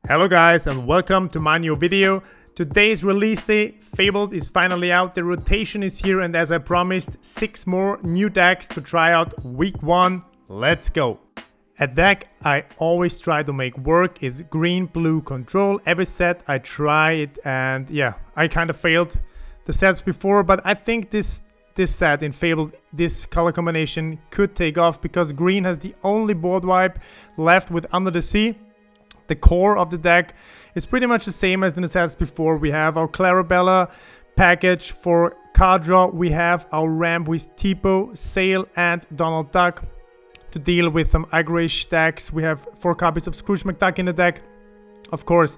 Hello guys and welcome to my new video. Today's release day, Fabled is finally out, the rotation is here, and as I promised, 6 more new decks to try out week 1. Let's go! A deck I always try to make work is green-blue control. Every set I try it and yeah, I kind of failed the sets before, but I think this set in Fabled, this color combination could take off because green has the only board wipe left with Under the Sea. The core of the deck is pretty much the same as in the sets before. We have our Clarabella package for card draw. We have our ramp with Tipo, Sail, and Donald Duck to deal with some aggro-ish decks. We have 4 copies of Scrooge McDuck in the deck. Of course,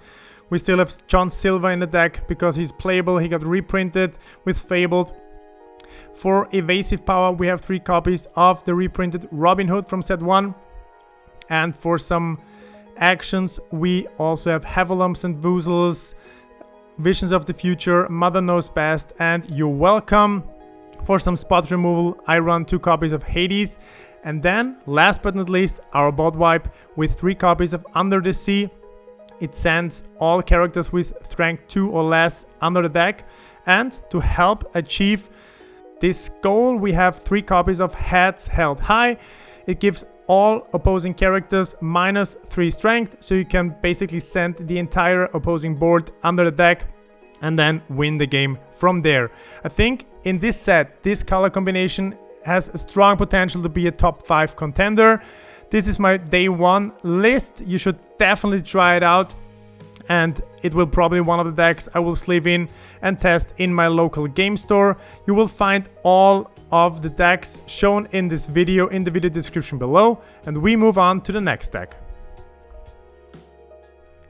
we still have John Silver in the deck because he's playable. He got reprinted with Fabled. For evasive power, we have 3 copies of the reprinted Robin Hood from set 1. And for some actions, we also have Havalumps and Woozles, Visions of the Future, Mother Knows Best, and You're Welcome. For some spot removal, I run 2 copies of Hades. And then, last but not least, our board wipe with 3 copies of Under the Sea. It sends all characters with strength 2 or less under the deck. And to help achieve this goal, we have 3 copies of Heads Held High. It gives all opposing characters -3 strength, so you can basically send the entire opposing board under the deck and then win the game from there. I think in this set, this color combination has a strong potential to be a top 5 contender. This is my day 1 list. You should definitely try it out, and it will probably one of the decks I will sleeve in and test in my local game store. You will find all of the decks shown in this video in the video description below, and we move on to the next deck.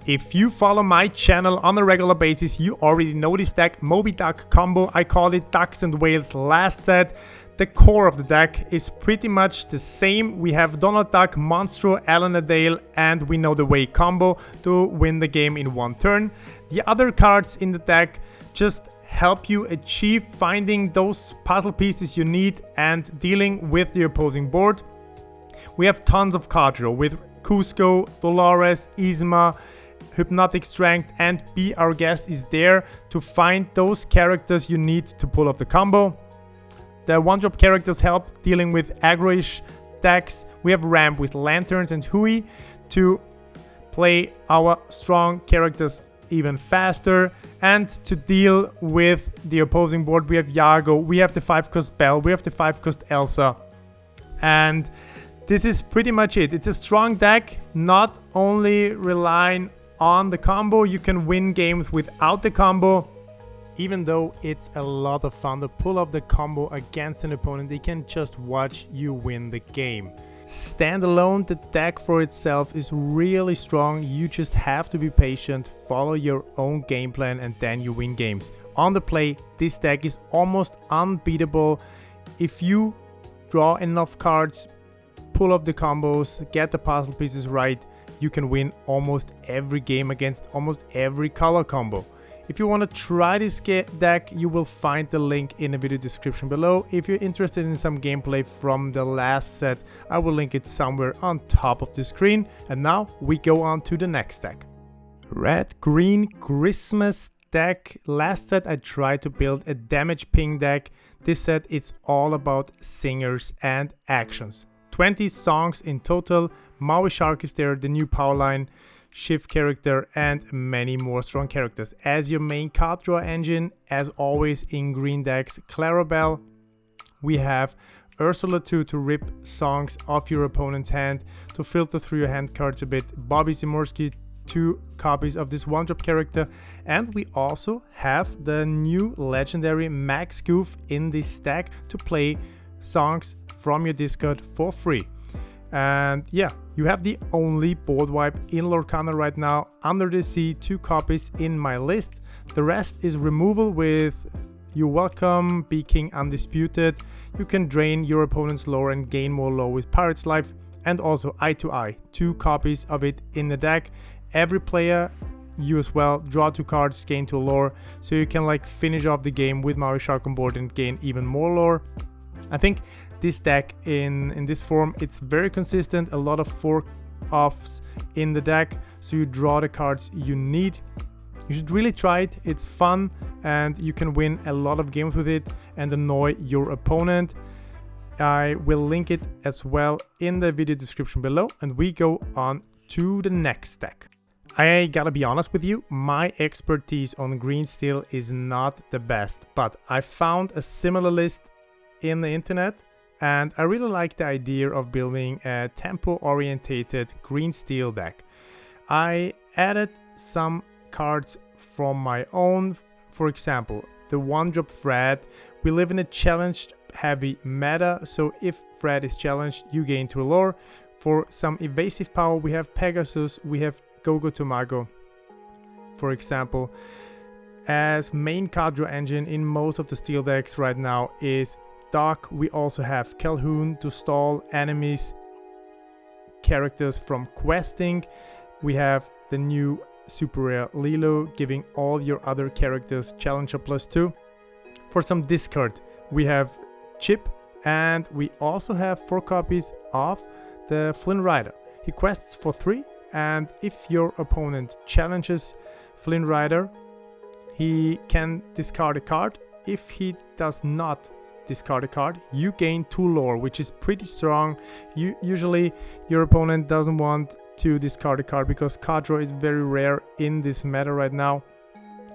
If you follow my channel on a regular basis, you already know this deck, Moby Duck combo. I called it Ducks and Whales last set. The core of the deck is pretty much the same. We have Donald Duck, Monstro, Alanadale, and We Know the Way combo to win the game in 1 turn. The other cards in the deck just help you achieve finding those puzzle pieces you need and dealing with the opposing board. We have tons of card draw with Cusco, Dolores, Yzma, Hypnotic Strength, and Be Our Guest is there to find those characters you need to pull off the combo. The 1-drop characters help dealing with aggro-ish decks. We have Ramp with Lanterns and Hui to play our strong characters even faster, and to deal with the opposing board we have Yago, we have the 5-cost Belle, we have the 5-cost Elsa, and this is pretty much it. It's a strong deck, not only relying on the combo. You can win games without the combo, even though it's a lot of fun to pull off the combo against an opponent. They can just watch you win the game. Standalone, the deck for itself is really strong. You just have to be patient, follow your own game plan, and then you win games. On the play, this deck is almost unbeatable. If you draw enough cards, pull off the combos, get the puzzle pieces right, you can win almost every game against almost every color combo. If you want to try this deck, you will find the link in the video description below. If you're interested in some gameplay from the last set, I will link it somewhere on top of the screen. And now we go on to the next deck. Red-Green Christmas deck. Last set I tried to build a damage ping deck. This set it's all about singers and actions. 20 songs in total. Maui Shark is there, the new power line, Shift character, and many more strong characters. As your main card draw engine, as always in green decks, Clarabelle. We have Ursula 2 to rip songs off your opponent's hand, to filter through your hand cards a bit. Bobby Zimorski, 2 copies of this 1-drop character. And we also have the new legendary Max Goof in this deck to play songs from your discard for free. And yeah, you have the only board wipe in Lorcana right now, Under the Sea, 2 copies in my list. The rest is removal with You're Welcome, Be King Undisputed. You can drain your opponent's lore and gain more lore with Pirate's Life, and also Eye to Eye, 2 copies of it in the deck. Every player, you as well, draw 2 cards, gain 2 lore, so you can like finish off the game with Maui Shark on board and gain even more lore. I think this deck in this form, it's very consistent, a lot of 4 offs in the deck, so you draw the cards you need. You should really try it, it's fun and you can win a lot of games with it and annoy your opponent. I will link it as well in the video description below, and we go on to the next deck. I gotta be honest with you, my expertise on green steel is not the best, but I found a similar list in the internet and I really like the idea of building a tempo orientated green steel deck. I added some cards from my own. For example, the 1-drop Fred. We live in a challenged heavy meta, so if Fred is challenged, you gain 2 lore. For some evasive power, we have Pegasus, we have Gogo Tomago, for example. As main card draw engine in most of the steel decks right now is Doc. We also have Calhoun to stall enemies, characters from questing. We have the new super rare Lilo, giving all your other characters Challenger +2. For some discard, we have Chip, and we also have 4 copies of the Flynn Rider. He quests for 3, and if your opponent challenges Flynn Rider, he can discard a card. If he does not discard a card, you gain 2 lore, which is pretty strong. Usually your opponent doesn't want to discard a card because card draw is very rare in this meta right now.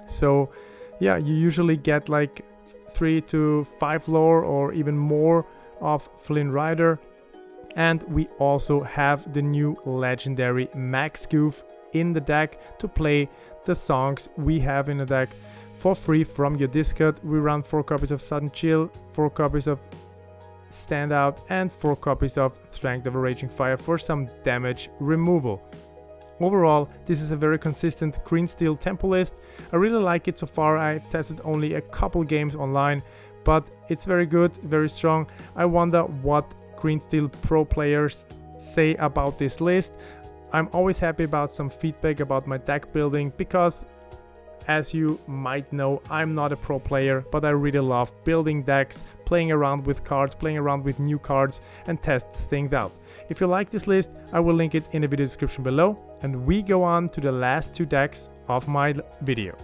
So yeah, you usually get like 3 to 5 lore or even more of Flynn Rider. And we also have the new legendary Max Goof in the deck to play the songs we have in the deck for free from your discard. We run 4 copies of Sudden Chill, 4 copies of Standout, and 4 copies of Strength of a Raging Fire for some damage removal. Overall, this is a very consistent green steel tempo list. I really like it so far. I've tested only a couple games online, but it's very good, very strong. I wonder what green steel pro players say about this list. I'm always happy about some feedback about my deck building because, as you might know, I'm not a pro player, but I really love building decks, playing around with cards, playing around with new cards, and test things out. If you like this list, I will link it in the video description below, and we go on to the last 2 decks of my video.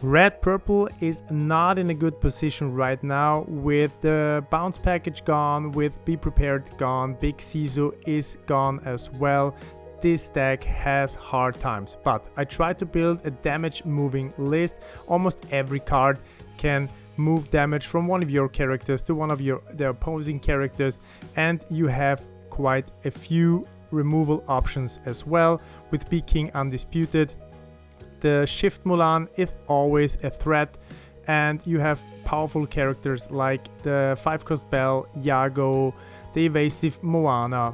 Red Purple is not in a good position right now with the bounce package gone, with Be Prepared gone, Big Sisu is gone as well. This deck has hard times, but I tried to build a damage moving list. Almost every card can move damage from one of your characters to one of the opposing characters, and you have quite a few removal options as well with Be King Undisputed. The Shift Mulan is always a threat, and you have powerful characters like the 5-cost Belle, Yago, the evasive Moana.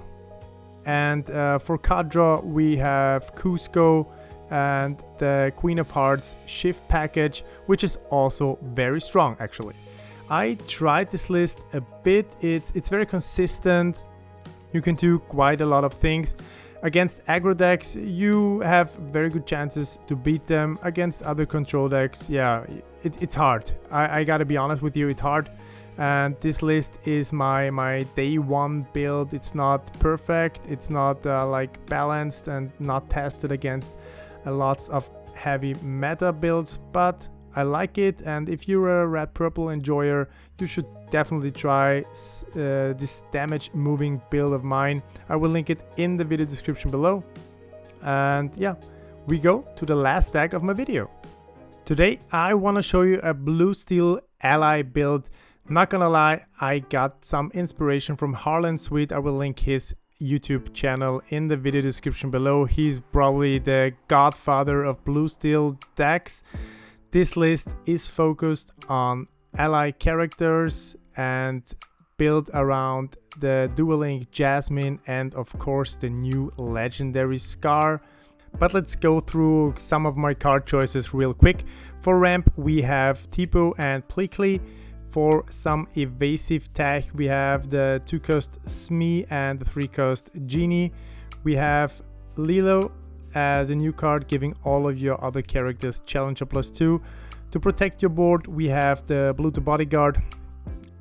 And for card draw, we have Cusco and the Queen of Hearts shift package, which is also very strong actually. I tried this list a bit. It's very consistent. You can do quite a lot of things. Against aggro decks, you have very good chances to beat them. Against other control decks, yeah, it's hard. I gotta be honest with you, it's hard. And this list is my day 1 build. It's not perfect, it's not like balanced and not tested against lots of heavy meta builds, but I like it. And if you're a Red Purple enjoyer, you should definitely try this damage moving build of mine. I will link it in the video description below. And yeah, we go to the last deck of my video. Today I want to show you a blue steel ally build. Not gonna lie, I got some inspiration from Harlan Sweet. I will link his YouTube channel in the video description below. He's probably the godfather of blue steel decks. This list is focused on ally characters and built around the Dual Link Jasmine and of course the new legendary Scar. But let's go through some of my card choices real quick. For ramp, we have Tipo and Plickly. For some evasive tech, we have the 2-cost Smee and the 3-cost Genie. We have Lilo as a new card, giving all of your other characters Challenger +2. To protect your board, we have the Bluetooth Bodyguard.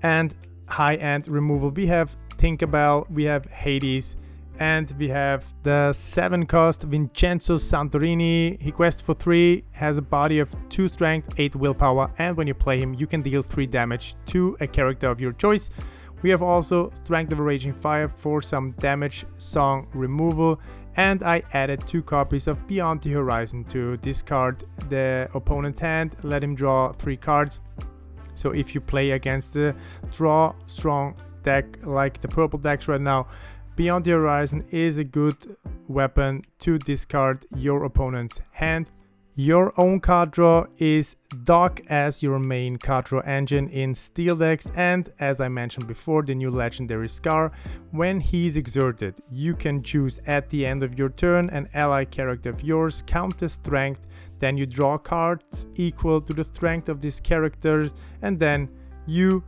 And high-end removal, we have Tinkerbell, we have Hades, And we have the 7 cost Vincenzo Santorini. He quests for 3, has a body of 2 strength, 8 willpower, and when you play him you can deal 3 damage to a character of your choice. We have also Strength of a Raging Fire for some damage song removal, and I added 2 copies of Beyond the Horizon to discard the opponent's hand, let him draw 3 cards. So if you play against the draw strong deck like the purple decks right now, Beyond the Horizon is a good weapon to discard your opponent's hand. Your own card draw is Doc as your main card draw engine in steel decks, and as I mentioned before, the new legendary Scar. When he's exerted, you can choose at the end of your turn an ally character of yours, count the strength, then you draw cards equal to the strength of this character, and then you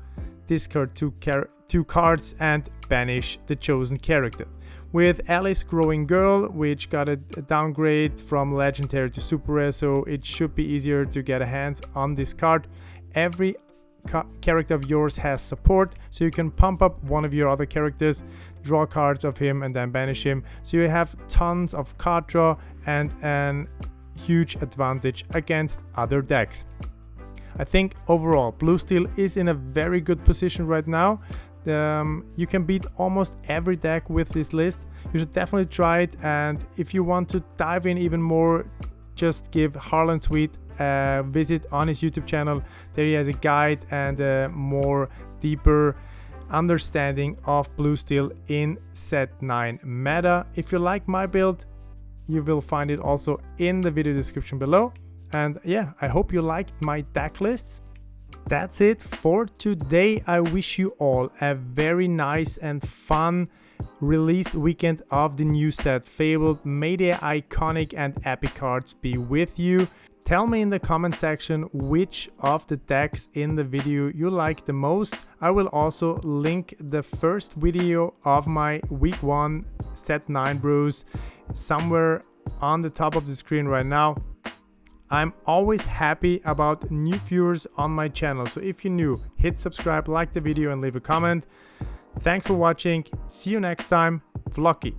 discard 2 cards and banish the chosen character. With Alice Growing Girl, which got a downgrade from legendary to super rare, so it should be easier to get a hands on this card. Every character of yours has support, so you can pump up one of your other characters, draw cards of him and then banish him, so you have tons of card draw and an huge advantage against other decks. I think overall Blue Steel is in a very good position right now. You can beat almost every deck with this list. You should definitely try it, and if you want to dive in even more, just give Harlan Sweet a visit on his YouTube channel. There he has a guide and a more deeper understanding of Blue Steel in set 9 meta. If you like my build, you will find it also in the video description below. And yeah, I hope you liked my deck lists. That's it for today. I wish you all a very nice and fun release weekend of the new set Fabled. May the iconic and epic cards be with you. Tell me in the comment section which of the decks in the video you like the most. I will also link the first video of my week 1 set 9 brews somewhere on the top of the screen right now. I'm always happy about new viewers on my channel, so if you're new, hit subscribe, like the video and leave a comment. Thanks for watching. See you next time. Flocky.